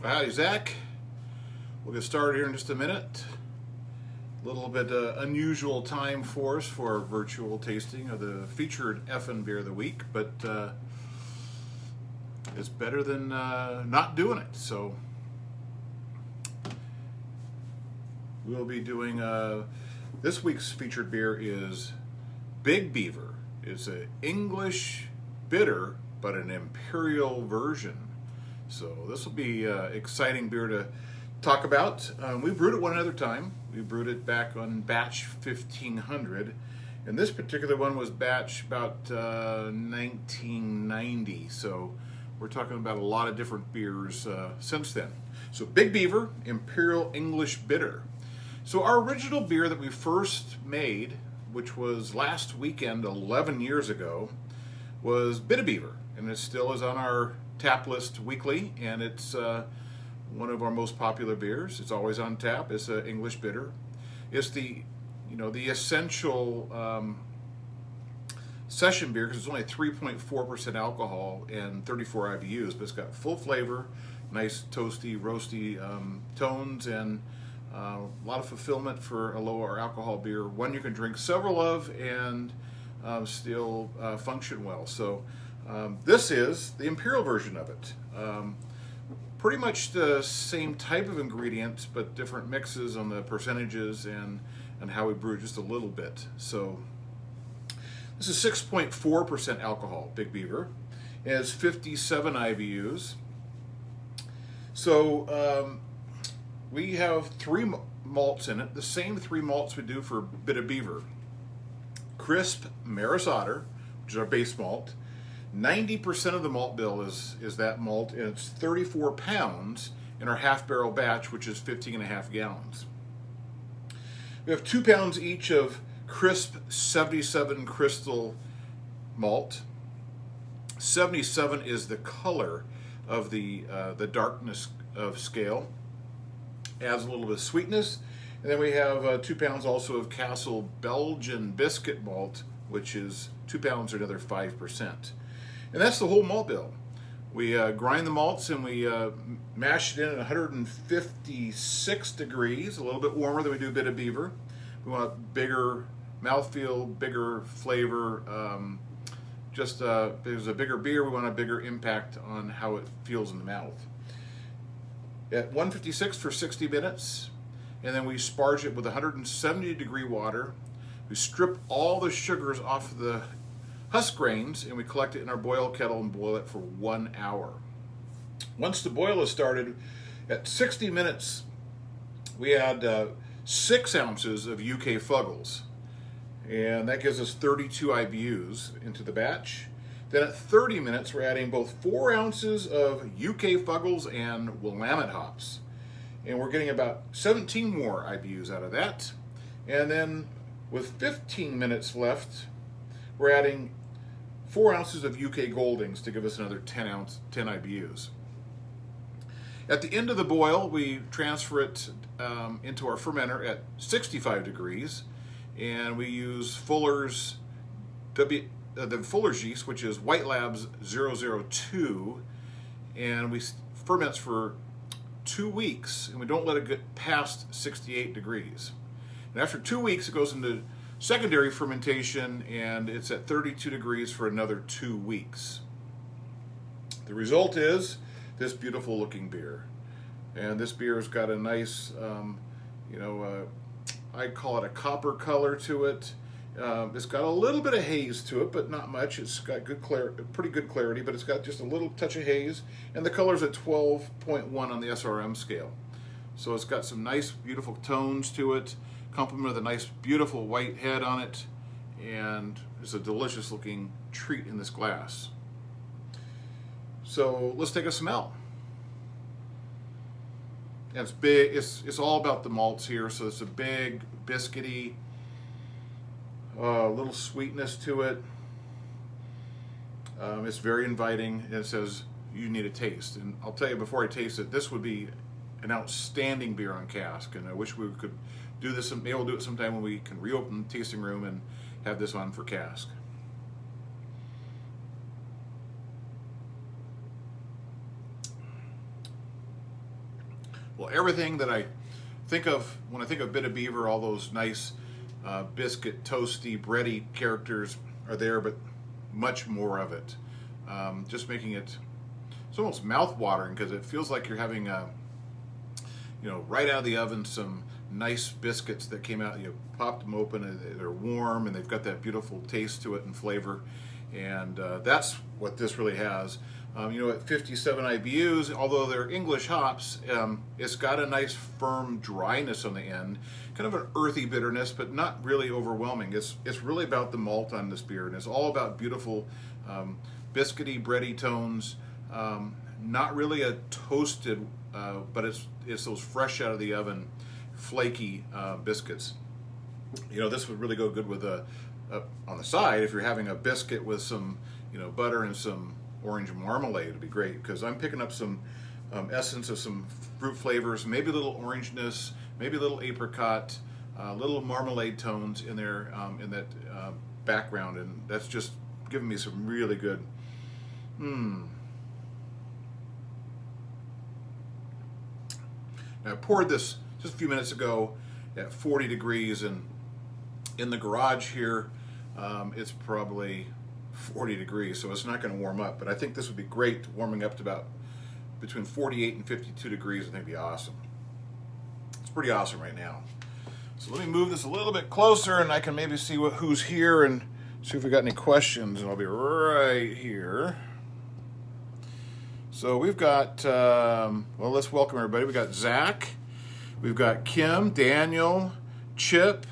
Howdy, Zach. We'll get started here in just a minute. A little bit unusual time for us for our virtual tasting of the featured effin' beer of the week, but it's better than not doing it. So we'll be doing this week's featured beer is Big Beaver. It's an English bitter, but an imperial version. So this will be exciting beer to talk about. We brewed it one other time. We brewed it back on batch 1500, and this particular one was batch about 1990. So we're talking about a lot of different beers since then. So Big Beaver, Imperial English Bitter. So our original beer that we first made, which was last weekend 11 years ago, was Big Beaver, and it still is on our tap list weekly, and it's one of our most popular beers. It's always on tap. It's an English bitter. It's the essential session beer because it's only 3.4% alcohol and 34 IBUs, but it's got full flavor, nice toasty, roasty tones, and a lot of fulfillment for a lower alcohol beer. One you can drink several of and still function well. So this is the Imperial version of it. Pretty much the same type of ingredients, but different mixes on the percentages and how we brew just a little bit. So this is 6.4% alcohol, Big Beaver. It has 57 IBUs. So we have three malts in it, the same three malts we do for Big Beaver. Crisp Maris Otter, which is our base malt. 90% of the malt bill is that malt, and it's 34 pounds in our half barrel batch, which is 15.5 gallons. We have 2 pounds each of crisp 77 crystal malt. 77 is the color of the darkness of scale. Adds a little bit of sweetness. And then we have 2 pounds also of Castle Belgian biscuit malt, which is 2 pounds or another 5%. And that's the whole malt bill. We grind the malts and we mash it in at 156 degrees, a little bit warmer than we do Big Beaver. We want bigger mouthfeel, bigger flavor. There's a bigger beer, we want a bigger impact on how it feels in the mouth. At 156 for 60 minutes, and then we sparge it with 170 degree water. We strip all the sugars off the husk grains, and we collect it in our boil kettle and boil it for 1 hour. Once the boil is started, at 60 minutes, we add 6 ounces of UK Fuggles, and that gives us 32 IBUs into the batch. Then at 30 minutes, we're adding both 4 ounces of UK Fuggles and Willamette hops, and we're getting about 17 more IBUs out of that. And then with 15 minutes left, we're adding 4 ounces of UK Goldings to give us another 10 IBUs. At the end of the boil, we transfer it into our fermenter at 65 degrees, and we use Fuller's the Fuller's yeast, which is White Labs 002, and we ferments for 2 weeks, and we don't let it get past 68 degrees. And after 2 weeks, it goes into secondary fermentation, and it's at 32 degrees for another 2 weeks. The result is this beautiful looking beer. And this beer has got a nice, I call it a copper color to it. It's got a little bit of haze to it, but not much. It's got pretty good clarity, but it's got just a little touch of haze. And the color's at 12.1 on the SRM scale. So it's got some nice, beautiful tones to it, complemented with a nice, beautiful white head on it, and it's a delicious looking treat in this glass. So let's take a smell. And it's big. It's all about the malts here. So it's a big, biscuity, little sweetness to it. It's very inviting, and it says you need a taste. And I'll tell you before I taste it, this would be an outstanding beer on cask, and I wish we could do this. Maybe we'll do it sometime when we can reopen the tasting room and have this on for cask. Well, everything that I think of when I think of Bit of Beaver, all those nice biscuit, toasty, bready characters are there, but much more of it. Just making it, it's almost mouth-watering because it feels like you're having, right out of the oven, some nice biscuits that came out. You popped them open, and they're warm, and they've got that beautiful taste to it and flavor. And that's what this really has. At 57 IBUs, although they're English hops, it's got a nice firm dryness on the end, kind of an earthy bitterness, but not really overwhelming. It's really about the malt on this beer, and it's all about beautiful biscuity, bready tones. Not really a toasted, but it's those fresh out of the oven, flaky biscuits. This would really go good with on the side if you're having a biscuit with some, butter and some orange marmalade. It'd be great because I'm picking up some essence of some fruit flavors, maybe a little orangeness, maybe a little apricot, little marmalade tones in there in that background, and that's just giving me some really good. Now I poured this just a few minutes ago at 40 degrees, and in the garage here it's probably 40 degrees, so it's not going to warm up, but I think this would be great warming up to about between 48 and 52 degrees. I think it'd be awesome. It's pretty awesome right now. So let me move this a little bit closer, and I can maybe see who's here and see if we got any questions, and I'll be right here. So we've got, let's welcome everybody. We've got Zach, we've got Kim, Daniel, Chip,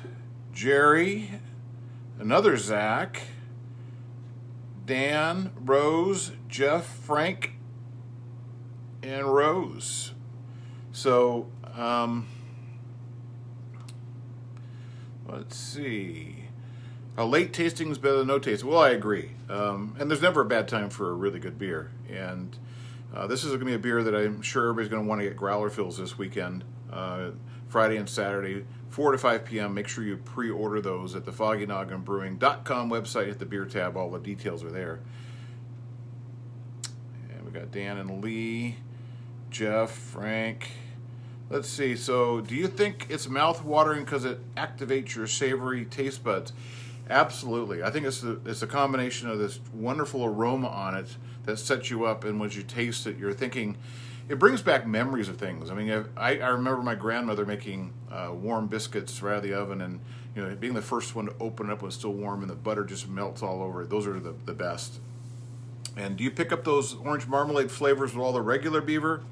Jerry, another Zach, Dan, Rose, Jeff, Frank, and Rose. So, let's see. A late tasting is better than no tasting. Well, I agree. And there's never a bad time for a really good beer. And this is going to be a beer that I'm sure everybody's going to want to get growler fills this weekend, Friday and Saturday, 4 to 5 p.m. Make sure you pre-order those at the foggynogginbrewing.com website. Hit the beer tab. All the details are there. And we got Dan and Lee, Jeff, Frank. Let's see. So do you think it's mouth-watering because it activates your savory taste buds? Absolutely. I think it's a combination of this wonderful aroma on it that sets you up, and when you taste it, you're thinking, it brings back memories of things. I mean, I remember my grandmother making warm biscuits right out of the oven, and being the first one to open it up when it's still warm, and the butter just melts all over it. Those are the best. And do you pick up those orange marmalade flavors with all the regular Beaver?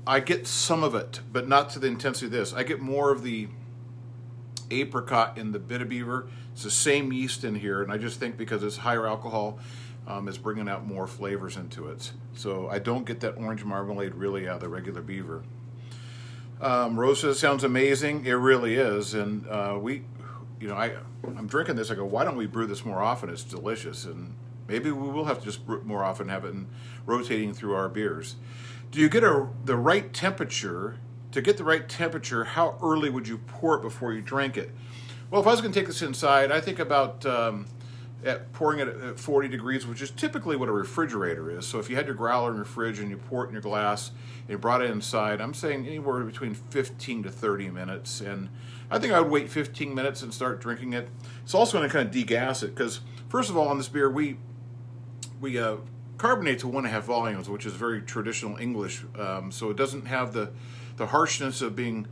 I get some of it, but not to the intensity of this. I get more of the apricot in the Bit of Beaver. It's the same yeast in here, and I just think because it's higher alcohol, it's bringing out more flavors into it. So I don't get that orange marmalade really out of the regular Beaver. Rose says, sounds amazing. It really is. And I'm drinking this. I go, why don't we brew this more often? It's delicious. And maybe we will have to just brew it more often, have it rotating through our beers. Do you get the right temperature? To get the right temperature, how early would you pour it before you drink it? Well, if I was going to take this inside, I think about pouring it at 40 degrees, which is typically what a refrigerator is. So if you had your growler in your fridge and you pour it in your glass and you brought it inside, I'm saying anywhere between 15 to 30 minutes. And I think I would wait 15 minutes and start drinking it. It's also going to kind of degas it because, first of all, on this beer, we carbonate to 1.5 volumes, which is very traditional English. So it doesn't have the harshness of being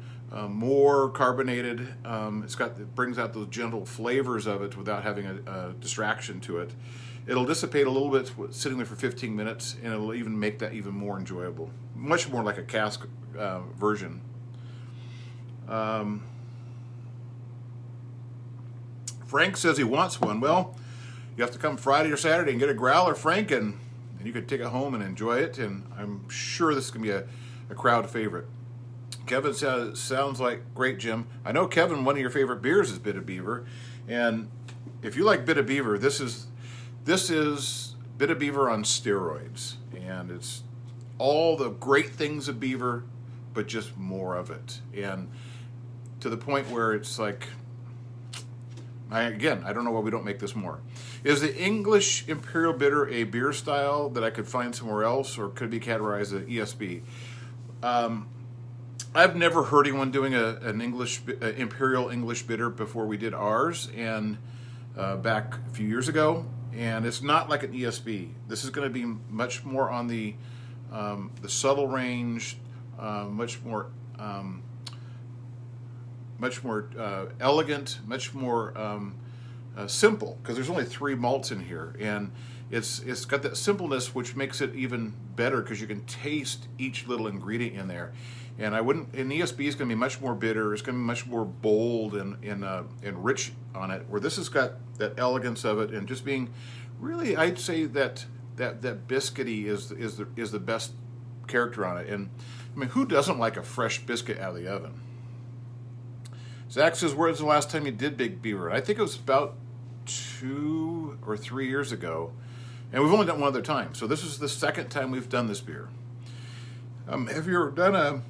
more carbonated. It brings out those gentle flavors of it without having a distraction to it. It'll dissipate a little bit sitting there for 15 minutes, and it'll even make that even more enjoyable. Much more like a cask version. Frank says he wants one. Well, you have to come Friday or Saturday and get a growler, Frank, and you can take it home and enjoy it, and I'm sure this is going to be a crowd favorite. Kevin says, sounds like great, Jim. I know, Kevin, one of your favorite beers is Bit of Beaver, and if you like Bit of Beaver, this is Bit of Beaver on steroids, and it's all the great things of Beaver, but just more of it, and to the point where it's like, I don't know why we don't make this more. Is the English Imperial Bitter a beer style that I could find somewhere else, or could it be categorized as ESB? I've never heard anyone doing an Imperial English Bitter before we did ours, and back a few years ago. And it's not like an ESB. This is going to be much more on the subtle range, much more elegant, much more simple, because there's only 3 malts in here, and it's got that simpleness which makes it even better because you can taste each little ingredient in there. And an ESB is going to be much more bitter. It's going to be much more bold and rich on it. Where this has got that elegance of it, and just being really, I'd say that biscuity is the best character on it. And I mean, who doesn't like a fresh biscuit out of the oven? Zach says, "Where's the last time you did Big Beaver?" And I think it was about 2 or 3 years ago, and we've only done one other time. So this is the second time we've done this beer. Have you ever done a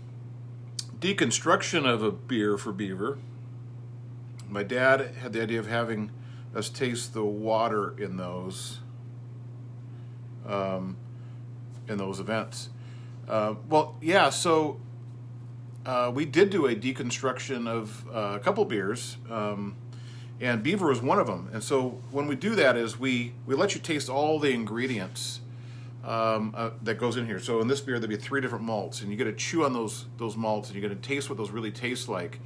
deconstruction of a beer for Beaver? My dad had the idea of having us taste the water in those events. Well, yeah. So we did do a deconstruction of a couple beers, and Beaver was one of them. And so when we do that, is we let you taste all the ingredients that goes in here. So in this beer, there'll be 3 different malts, and you get to chew on those malts, and you get to taste what those really taste like.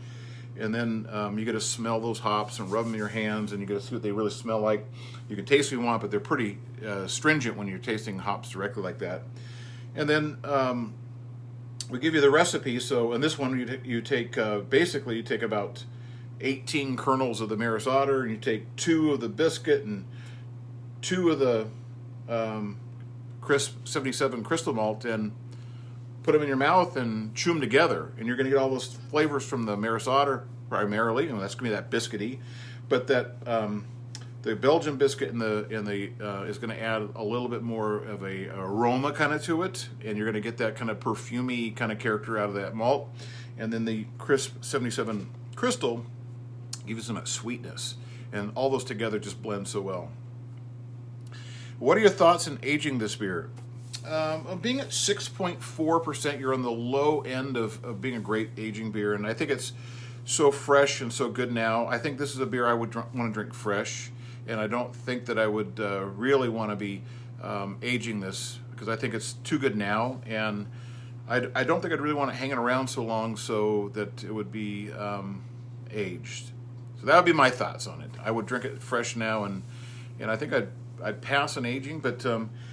And then you get to smell those hops and rub them in your hands, and you get to see what they really smell like. You can taste what you want, but they're pretty stringent when you're tasting hops directly like that. And then we give you the recipe. So in this one, you take basically you take about 18 kernels of the Maris Otter, and you take 2 of the biscuit and 2 of the crisp 77 crystal malt, and put them in your mouth and chew them together, and you're going to get all those flavors from the Maris Otter primarily, and that's going to be that biscuity, but that the Belgian biscuit is going to add a little bit more of a aroma kind of to it, and you're going to get that kind of perfumey kind of character out of that malt, and then the crisp 77 crystal gives you some of that sweetness, and all those together just blend so well. What are your thoughts in aging this beer? Being at 6.4%, you're on the low end of being a great aging beer, and I think it's so fresh and so good now. I think this is a beer I would want to drink fresh, and I don't think that I would really want to be aging this, because I think it's too good now, and I don't think I'd really want it hanging around so long so that it would be aged. So that would be my thoughts on it. I would drink it fresh now, and I think I'd pass on aging, but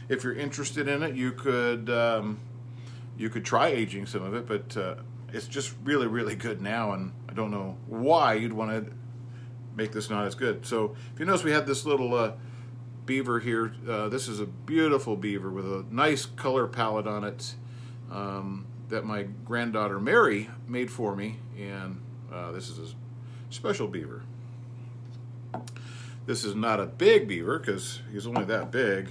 if you're interested in it, you could try aging some of it, but it's just really, really good now, and I don't know why you'd want to make this not as good. So if you notice, we had this little beaver here. This is a beautiful beaver with a nice color palette on it that my granddaughter Mary made for me, and this is a special beaver. This is not a big beaver because he's only that big,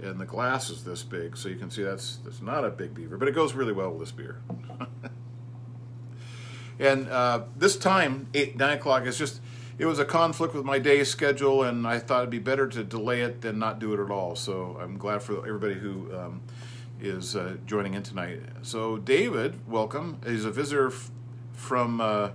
and the glass is this big, so you can see that's not a big beaver, but it goes really well with this beer. And this time, 9 o'clock, it was a conflict with my day schedule, and I thought it'd be better to delay it than not do it at all. So I'm glad for everybody who is joining in tonight. So David, welcome. He's a visitor from of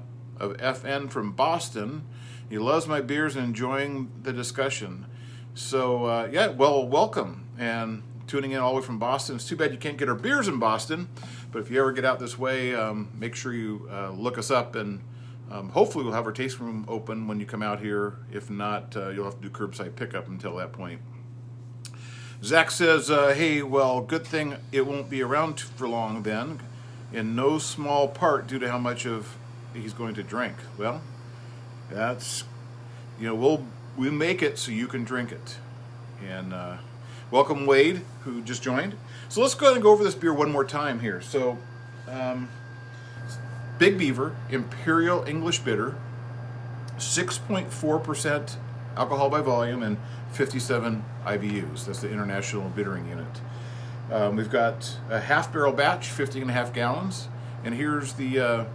FN from Boston. He loves my beers and enjoying the discussion. So, yeah, well, welcome. And tuning in all the way from Boston. It's too bad you can't get our beers in Boston, but if you ever get out this way, make sure you look us up, and hopefully we'll have our tasting room open when you come out here. If not, you'll have to do curbside pickup until that point. Zach says, hey, well, good thing it won't be around for long then, in no small part due to how much of he's going to drink. Well, that's, we make it so you can drink it. And welcome Wade, who just joined. So let's go ahead and go over this beer one more time here. So Big Beaver Imperial English Bitter, 6.4% alcohol by volume and 57 IBUs. That's the International Bittering Unit. We've got a half barrel batch, 50.5 gallons. And here's the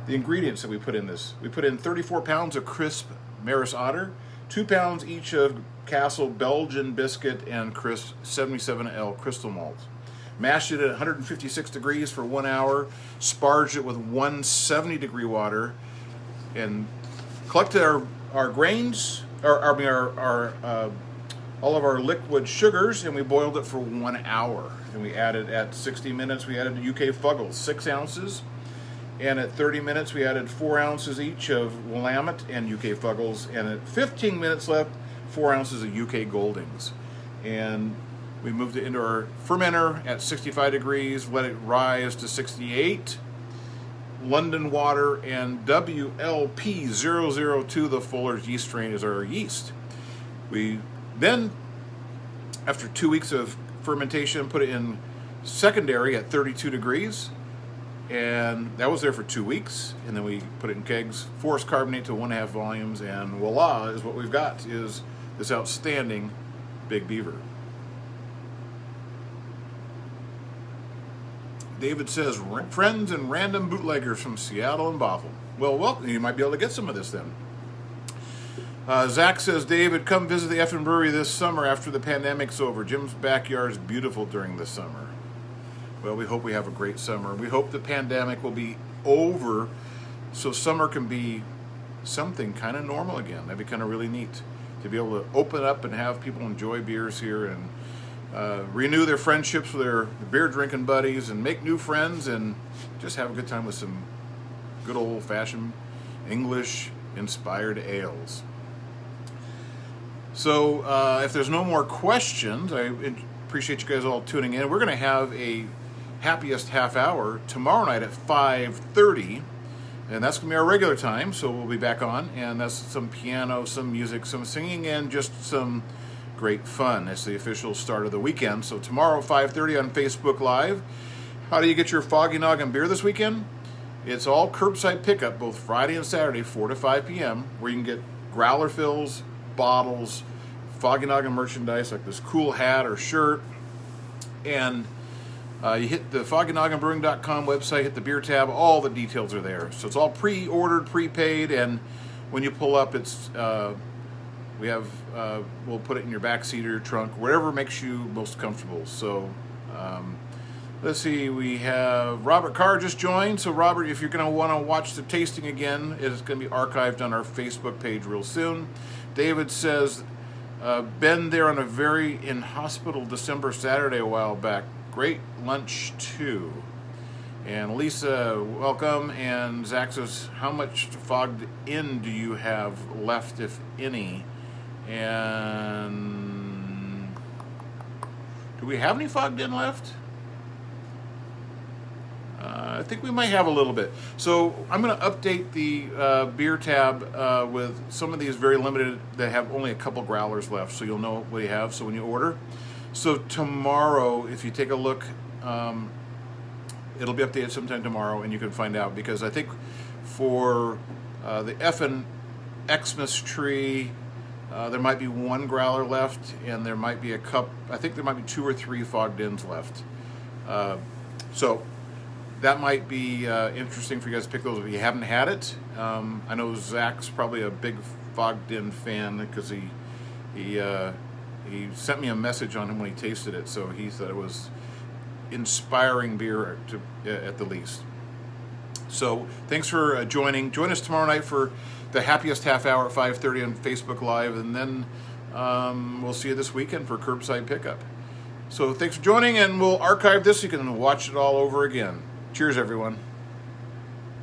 ingredients that we put in this. We put in 34 pounds of crisp Maris Otter, 2 pounds each of Castle Belgian biscuit and crisp 77L crystal malt. mashed it at 156 degrees for 1 hour, sparged it with 170 degree water, and collected our grains, all of our liquid sugars, and we boiled it for 1 hour. And we added, at 60 minutes, we added UK Fuggles, 6 ounces. And at 30 minutes, we added 4 ounces each of Willamette and UK Fuggles. And at 15 minutes left, 4 ounces of UK Goldings. And we moved it into our fermenter at 65 degrees, let it rise to 68. London water and WLP002, the Fuller's yeast strain, is our yeast. We then, after 2 weeks of fermentation, put it in secondary at 32 degrees, and that was there for 2 weeks. And then we put it in kegs, forced carbonate to 1.5 volumes, and voila, is what we've got, is this outstanding Big Beaver. David says, friends and random bootleggers from Seattle and Bothell. Well, you might be able to get some of this then. Zach says, David, come visit the effing brewery this summer after the pandemic's over. Jim's backyard is beautiful during the summer. Well, we hope we have a great summer. We hope the pandemic will be over so summer can be something kind of normal again. That'd be kind of really neat to be able to open up and have people enjoy beers here and renew their friendships with their beer drinking buddies and make new friends and just have a good time with some good old-fashioned English inspired ales. So if there's no more questions, I appreciate you guys all tuning in. We're going to have a happiest half hour tomorrow night at 5:30, and that's going to be our regular time, so we'll be back on, and that's some piano, some music, some singing, and just some great fun. It's the official start of the weekend. So tomorrow, 5:30 on Facebook Live. How do you get your Foggy Noggin beer this weekend? It's all curbside pickup, both Friday and Saturday, 4 to 5 p.m., where you can get growler fills, bottles, Foggy Noggin merchandise like this cool hat or shirt. And you hit the foggynogginbrewing.com website, hit the beer tab, all the details are there. So it's all pre-ordered, prepaid, and when you pull up, it's we'll put it in your back seat or your trunk, whatever makes you most comfortable. So let's see, we have Robert Carr just joined. So Robert, if you're going to want to watch the tasting again, it's going to be archived on our Facebook page real soon. David says, been there on a very in hospital December Saturday a while back. Great lunch too. And Lisa, welcome. And Zach says, how much fogged in do you have left, if any? And do we have any fogged in left? I think we might have a little bit. So I'm going to update the beer tab with some of these very limited that have only a couple growlers left, so you'll know what you have. So when you order, so tomorrow, if you take a look, it'll be updated sometime tomorrow, and you can find out, because I think for the effing Xmas tree, there might be 1 growler left, and there might be I think there might be 2 or 3 fogged ins left. So that might be interesting for you guys to pick those if you haven't had it. I know Zach's probably a big fogged in fan, because he sent me a message on him when he tasted it, so he thought it was inspiring beer at the least. So thanks for joining. Join us tomorrow night for the happiest half hour at 5:30 on Facebook Live, and then we'll see you this weekend for curbside pickup. So thanks for joining, and we'll archive this so you can watch it all over again. Cheers, everyone.